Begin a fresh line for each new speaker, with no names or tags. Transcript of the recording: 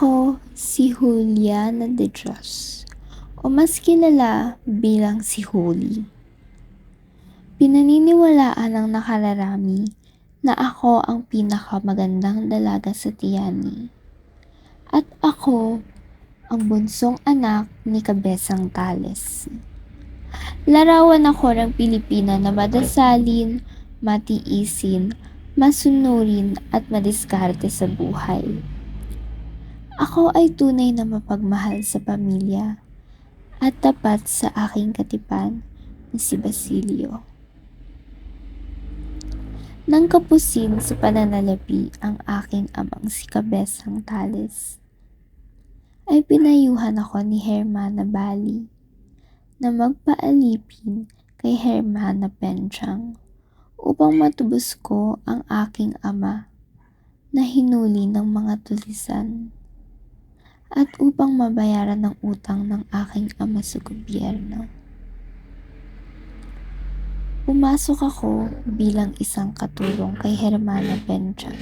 Ako si Juliana de Dios o mas kilala bilang si Holy. Pinaniniwalaan ng nakararami na ako ang pinakamagandang dalaga sa Tiani at ako ang bunsong anak ni Kabesang Tales. Larawan ako ng Pilipina na madasalin, matiisin, masunurin at madiskarte sa buhay. Ako ay tunay na mapagmahal sa pamilya at tapat sa aking katipan na si Basilio. Nang kapusin sa pananalapi ang aking amang si Kabesang Tales, ay pinayuhan ako ni Hermana Bali na magpaalipin kay Hermana Penchang upang matubos ko ang aking ama na hinuli ng mga tulisan at upang mabayaran ng utang ng aking ama sa gobyerno. Pumasok ako bilang isang katulong kay Hermana Penchang